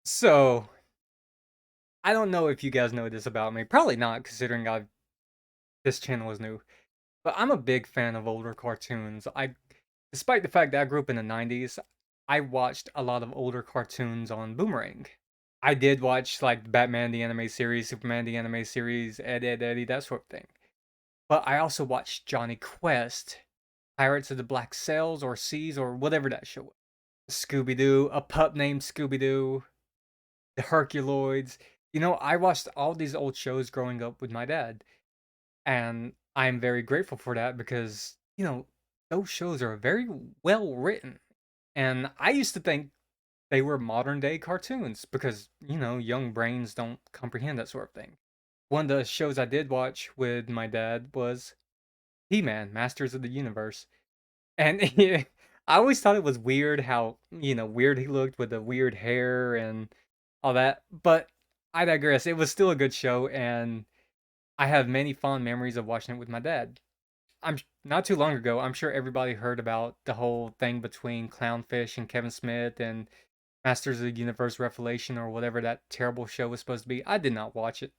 So, I don't know if you guys know this about me. Probably not, considering this channel is new. But I'm a big fan of older cartoons. Despite the fact that I grew up in the '90s, I watched a lot of older cartoons on Boomerang. I did watch like Batman the anime series, Superman the anime series, Ed, Ed, Eddie, that sort of thing. But I also watched Johnny Quest, Pirates of the Black Sails or Seas or whatever that show was. Scooby Doo, A Pup Named Scooby Doo, the Herculoids. I watched all these old shows growing up with my dad, and I'm very grateful for that because, those shows are very well written. And I used to think they were modern day cartoons because, young brains don't comprehend that sort of thing. One of the shows I did watch with my dad was He-Man, Masters of the Universe. And I always thought it was weird how, weird he looked with the weird hair and all that. But I digress. It was still a good show, and I have many fond memories of watching it with my dad. Not too long ago, I'm sure everybody heard about the whole thing between Clownfish and Kevin Smith and Masters of the Universe Revelation or whatever that terrible show was supposed to be. I did not watch it.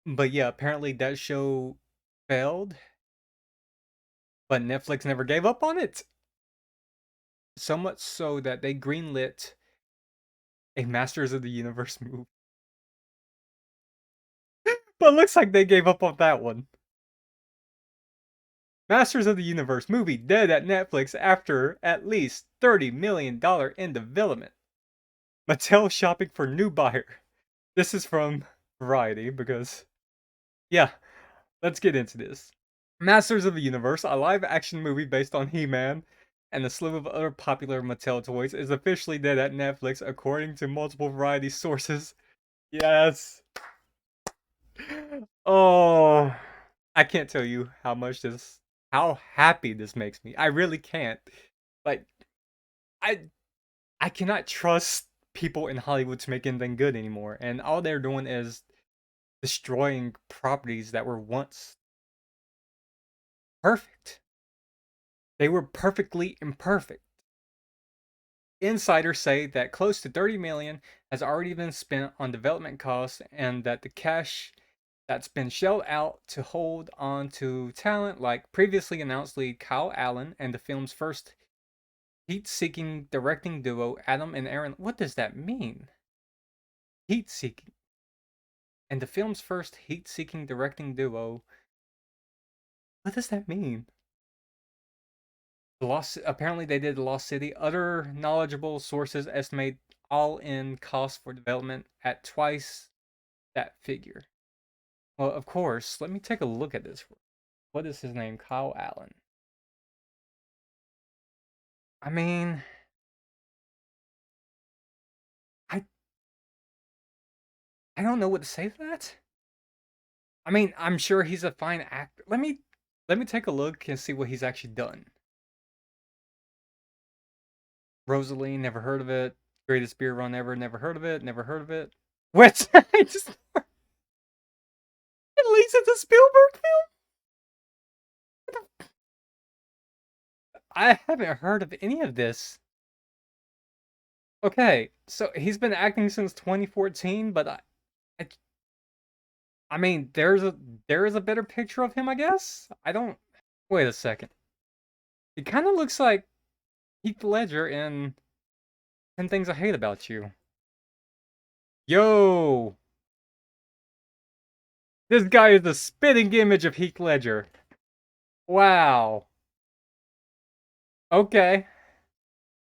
But yeah, apparently that show failed, but Netflix never gave up on it. So much so that they greenlit a Masters of the Universe movie. But looks like they gave up on that one. Masters of the Universe movie dead at Netflix after at least $30 million in development. Mattel shopping for new buyer. This is from Variety because, yeah, let's get into this. Masters of the Universe, a live action movie based on He Man and a slew of other popular Mattel toys, is officially dead at Netflix according to multiple Variety sources. Yes. Oh, I can't tell you how happy this makes me. I really can't. Like, I, I cannot trust people in Hollywood to make anything good anymore, and all they're doing is destroying properties that were once perfect. They were perfectly imperfect. Insiders say that close to 30 million has already been spent on development costs and that the cash that's been shelled out to hold on to talent like previously announced lead Kyle Allen and the film's first heat-seeking directing duo Adam and Aaron. What does that mean? Heat-seeking. And the film's first heat-seeking directing duo. What does that mean? Apparently they did Lost City. Other knowledgeable sources estimate all-in cost for development at twice that figure. Well, of course, let me take a look at this. What is his name? Kyle Allen. I mean, I I don't know what to say to that. I mean, I'm sure he's a fine actor. Let me take a look and see what he's actually done. Rosalie, never heard of it. Greatest beer run ever, never heard of it. Never heard of it. What? I just at least it's a Spielberg film. I haven't heard of any of this. Okay, so he's been acting since 2014, but I, I mean, there is a better picture of him, I guess. I don't. Wait a second. He kind of looks like Heath Ledger in 10 Things I Hate About You. Yo, this guy is the spitting image of Heath Ledger. Wow. Okay.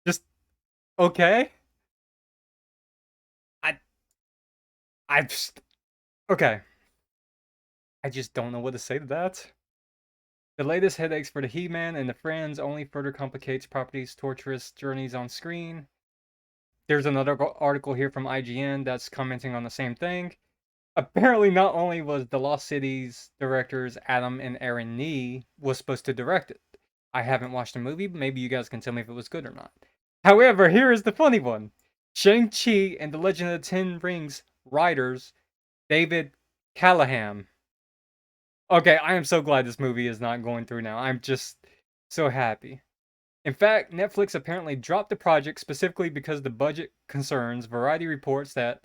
Just okay. I I just okay. I just don't know what to say to that. The latest headaches for the He-Man and the Friends only further complicates property's torturous journeys on screen. There's another article here from IGN that's commenting on the same thing. Apparently, not only was the Lost Cities directors Adam and Aaron Nee was supposed to direct it. I haven't watched the movie, but maybe you guys can tell me if it was good or not. However, here is the funny one. Shang-Chi and the Legend of the Ten Rings writers David Callahan. Okay, I am so glad this movie is not going through now. I'm just so happy. In fact, Netflix apparently dropped the project specifically because of the budget concerns. Variety reports that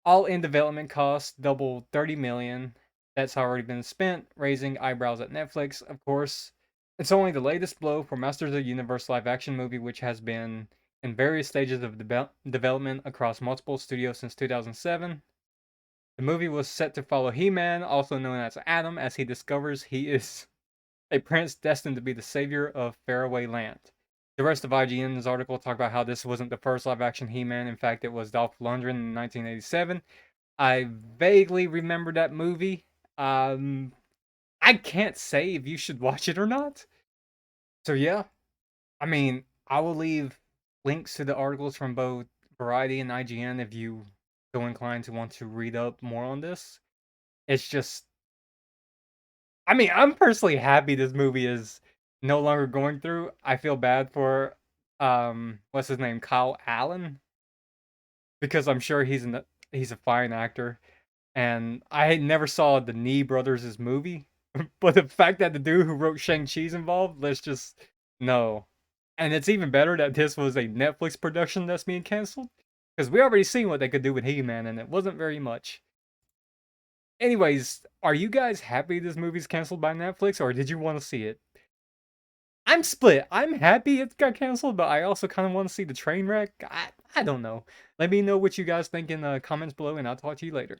all in development costs double 30 million. That's already been spent, raising eyebrows at Netflix. Of course, it's only the latest blow for Masters of the Universe live action movie, which has been in various stages of development across multiple studios since 2007. The movie was set to follow He Man, also known as Adam, as he discovers he is a prince destined to be the savior of Faraway Land. The rest of IGN's article talked about how this wasn't the first live action He Man. In fact, it was Dolph Lundgren in 1987. I vaguely remember that movie. Um, I can't say if you should watch it or not. So, yeah, I mean, I will leave links to the articles from both Variety and IGN if you feel inclined to want to read up more on this. It's just, I mean, I'm personally happy this movie is no longer going through. I feel bad for what's his name, Kyle Allen, because I'm sure he's a fine actor, and I never saw the Nee Brothers' movie, but the fact that the dude who wrote Shang-Chi's involved, let's just no. And it's even better that this was a Netflix production that's being canceled, because we already seen what they could do with He-Man, and it wasn't very much. Anyways, are you guys happy this movie's canceled by Netflix, or did you want to see it? I'm split. I'm happy it got canceled, but I also kind of want to see the train wreck. I don't know. Let me know what you guys think in the comments below, and I'll talk to you later.